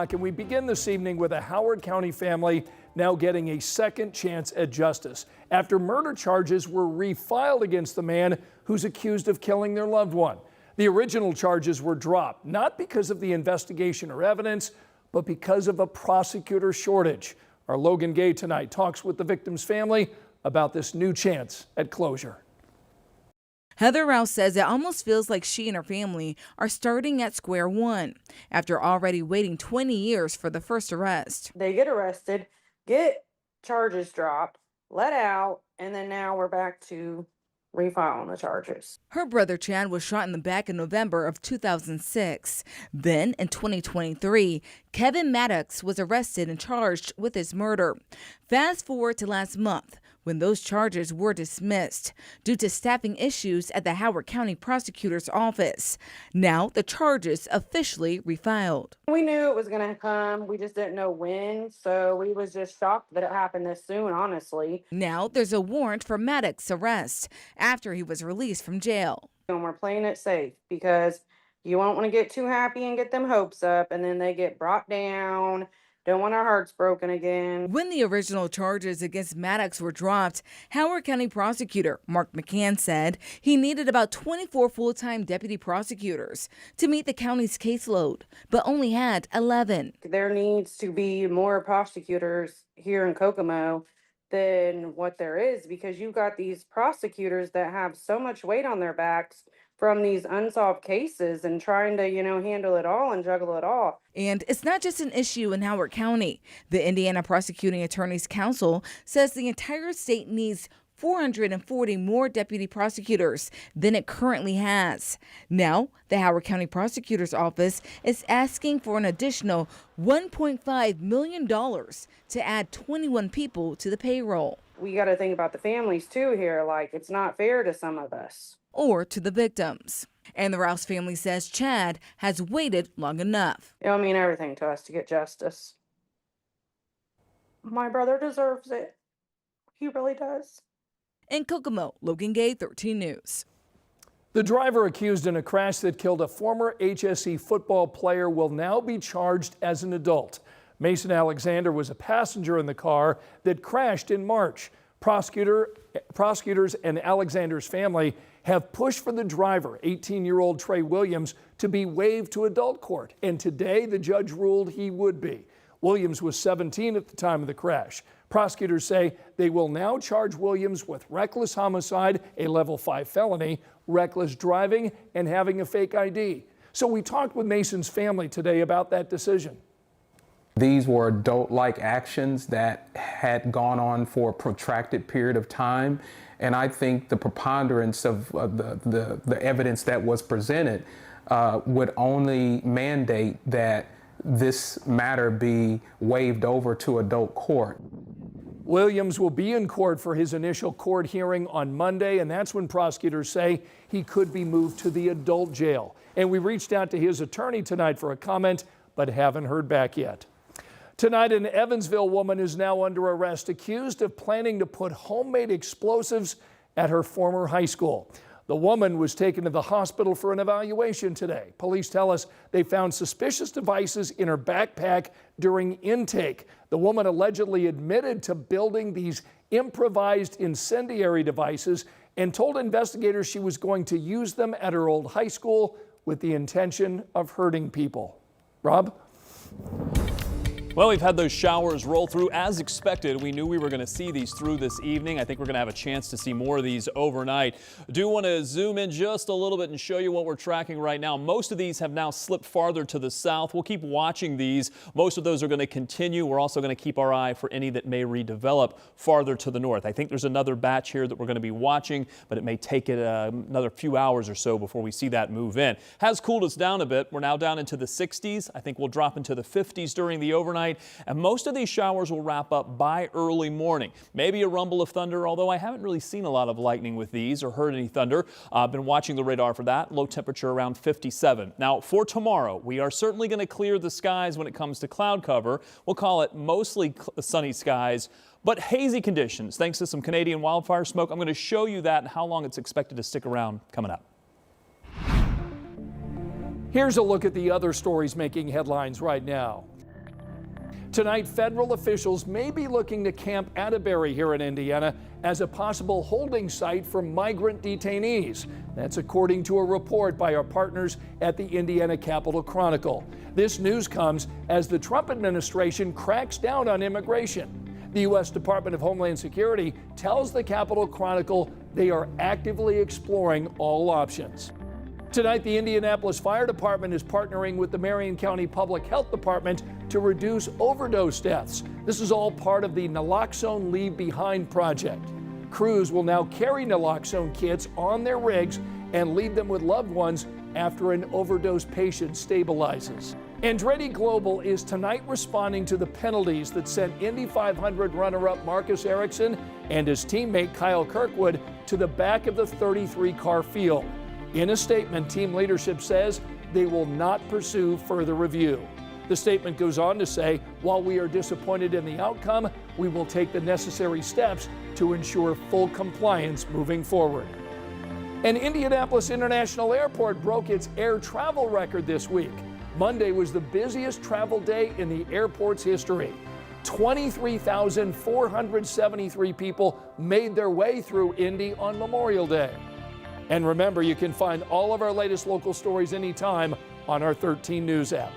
And we begin this evening with a Howard County family now getting a second chance at justice after murder charges were refiled against the man who's accused of killing their loved one. The original charges were dropped, not because of the investigation or evidence, but because of a prosecutor shortage. Our Logan Gay tonight talks with the victim's family about this new chance at closure. Heather Rouse says it almost feels like she and her family are starting at square one after already waiting 20 years for the first arrest. They get arrested, get charges dropped, let out, and then now we're back to refiling the charges. Her brother Chad was shot in the back in November of 2006. Then in 2023, Kevin Maddox was arrested and charged with his murder. Fast forward to last month, when those charges were dismissed due to staffing issues at the Howard County Prosecutor's Office. Now the charges officially refiled. We knew it was going to come. We just didn't know when, so we was just shocked that it happened this soon, honestly. Now there's a warrant for Maddox's arrest after he was released from jail. And we're playing it safe because you won't want to get too happy and get them hopes up, and then they get brought down. Don't want our hearts broken again. When the original charges against Maddox were dropped, Howard County Prosecutor Mark McCann said he needed about 24 full-time deputy prosecutors to meet the county's caseload, but only had 11. There needs to be more prosecutors here in Kokomo than what there is, because you've got these prosecutors that have so much weight on their backs from these unsolved cases and trying to, handle it all and juggle it all. And it's not just an issue in Howard County. The Indiana Prosecuting Attorneys Council says the entire state needs 440 more deputy prosecutors than it currently has. Now, the Howard County Prosecutor's Office is asking for an additional $1.5 million to add 21 people to the payroll. We got to think about the families too here. Like, it's not fair to some of us. Or to the victims. And the Rouse family says Chad has waited long enough. It'll mean everything to us to get justice. My brother deserves it. He really does. In Kokomo, Logan Gay, 13 News. The driver accused in a crash that killed a former HSE football player will now be charged as an adult. Mason Alexander was a passenger in the car that crashed in March. Prosecutors and Alexander's family have pushed for the driver, 18-year-old Trey Williams, to be waived to adult court. And today, the judge ruled he would be. Williams was 17 at the time of the crash. Prosecutors say they will now charge Williams with reckless homicide, a level 5 felony, reckless driving, and having a fake ID. So we talked with Mason's family today about that decision. These were adult-like actions that had gone on for a protracted period of time. And I think the preponderance of the evidence that was presented would only mandate that this matter be waived over to adult court. Williams will be in court for his initial court hearing on Monday, and that's when prosecutors say he could be moved to the adult jail. And we reached out to his attorney tonight for a comment, but haven't heard back yet. Tonight, an Evansville woman is now under arrest, accused of planning to put homemade explosives at her former high school. The woman was taken to the hospital for an evaluation today. Police tell us they found suspicious devices in her backpack during intake. The woman allegedly admitted to building these improvised incendiary devices and told investigators she was going to use them at her old high school with the intention of hurting people. Rob? Well, we've had those showers roll through as expected. We knew we were going to see these through this evening. I think we're going to have a chance to see more of these overnight. I do want to zoom in just a little bit and show you what we're tracking right now. Most of these have now slipped farther to the south. We'll keep watching these. Most of those are going to continue. We're also going to keep our eye for any that may redevelop farther to the north. I think there's another batch here that we're going to be watching, but it may take it another few hours or so before we see that move in. Has cooled us down a bit. We're now down into the 60s. I think we'll drop into the 50s during the overnight. And most of these showers will wrap up by early morning. Maybe a rumble of thunder, although I haven't really seen a lot of lightning with these or heard any thunder. I've been watching the radar for that. Low temperature around 57. Now for tomorrow, we are certainly going to clear the skies when it comes to cloud cover. We'll call it mostly sunny skies, but hazy conditions thanks to some Canadian wildfire smoke. I'm going to show you that and how long it's expected to stick around coming up. Here's a look at the other stories making headlines right now. Tonight, federal officials may be looking to Camp Atterbury here in Indiana as a possible holding site for migrant detainees. That's according to a report by our partners at the Indiana Capitol Chronicle. This news comes as the Trump administration cracks down on immigration. The U.S. Department of Homeland Security tells the Capitol Chronicle they are actively exploring all options. Tonight, the Indianapolis Fire Department is partnering with the Marion County Public Health Department to reduce overdose deaths. This is all part of the naloxone Leave Behind project. Crews will now carry naloxone kits on their rigs and leave them with loved ones after an overdose patient stabilizes. Andretti Global is tonight responding to the penalties that sent Indy 500 runner-up Marcus Ericsson and his teammate Kyle Kirkwood to the back of the 33-car field. In a statement, team leadership says they will not pursue further review. The statement goes on to say, while we are disappointed in the outcome, we will take the necessary steps to ensure full compliance moving forward. And Indianapolis International Airport broke its air travel record this week. Monday was the busiest travel day in the airport's history. 23,473 people made their way through Indy on Memorial Day. And remember, you can find all of our latest local stories anytime on our 13 News app.